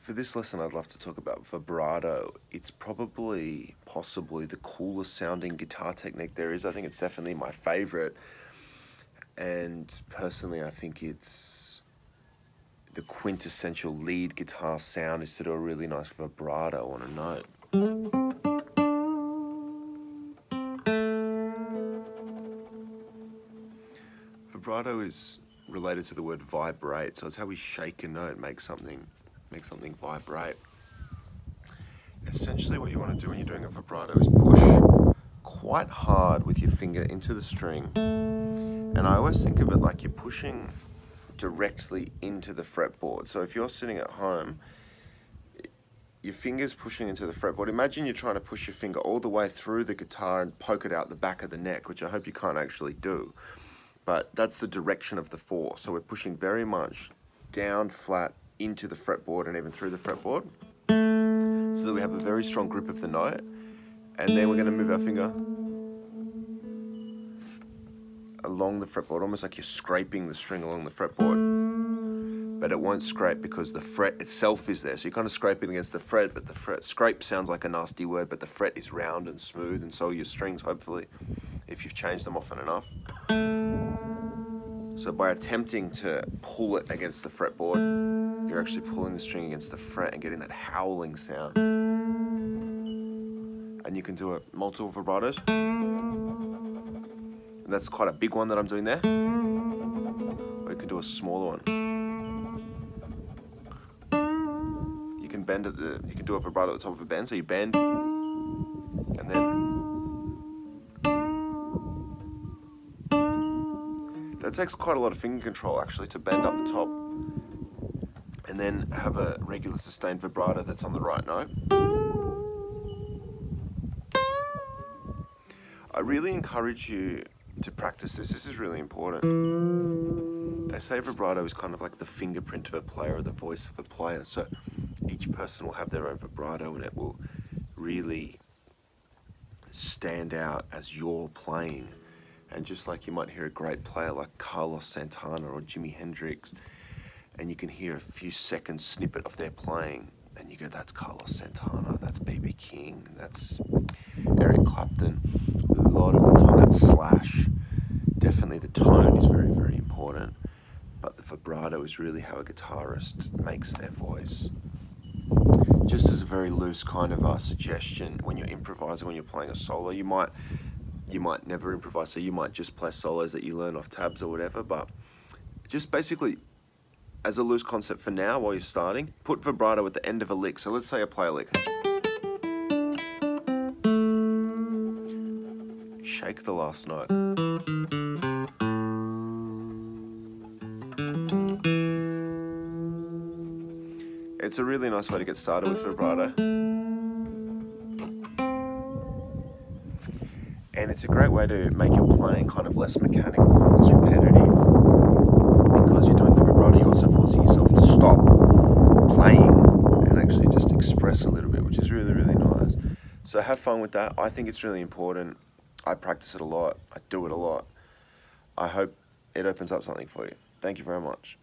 For this lesson, I'd love to talk about vibrato. It's possibly the coolest sounding guitar technique there is. I think it's definitely my favorite. And personally, I think it's the quintessential lead guitar sound is to do a really nice vibrato on a note. Vibrato is related to the word vibrate, so it's how we shake a note, make something vibrate. Essentially what you want to do when you're doing a vibrato is push quite hard with your finger into the string. And I always think of it like you're pushing directly into the fretboard. So if you're sitting at home, your finger's pushing into the fretboard. Imagine you're trying to push your finger all the way through the guitar and poke it out the back of the neck, which I hope you can't actually do. But that's the direction of the force. So we're pushing very much down flat into the fretboard and even through the fretboard, so that we have a very strong grip of the note. And then we're going to move our finger along the fretboard, almost like you're scraping the string along the fretboard. But it won't scrape because the fret itself is there. So you're kind of scraping against the fret, but the fret, scrape sounds like a nasty word, but the fret is round and smooth, and so are your strings, hopefully, if you've changed them often enough. So by attempting to pull it against the fretboard, you're actually pulling the string against the fret and getting that howling sound. And you can do it multiple vibratos. And that's quite a big one that I'm doing there. Or you can do a smaller one. You can bend you can do a vibrato at the top of a bend, so you bend, and then that takes quite a lot of finger control actually to bend up the top and then have a regular sustained vibrato that's on the right note. I really encourage you to practice this. This is really important. They say vibrato is kind of like the fingerprint of a player or the voice of a player. So each person will have their own vibrato and it will really stand out as you're playing. And just like you might hear a great player like Carlos Santana or Jimi Hendrix, and you can hear a few seconds snippet of their playing, and you go, that's Carlos Santana, that's B.B. King, that's Eric Clapton. A lot of the time that's Slash. Definitely the tone is very, very important, but the vibrato is really how a guitarist makes their voice. Just as a very loose kind of suggestion, when you're improvising, when you're playing a solo, you might never improvise, so you might just play solos that you learn off tabs or whatever, but just basically, as a loose concept for now, while you're starting, put vibrato at the end of a lick. So let's say I play a lick. Shake the last note. It's a really nice way to get started with vibrato. And it's a great way to make your playing kind of less mechanical and less repetitive. Because you're doing the vibrato, you're also forcing yourself to stop playing and actually just express a little bit, which is really, really nice. So have fun with that. I think it's really important. I practice it a lot. I do it a lot. I hope it opens up something for you. Thank you very much.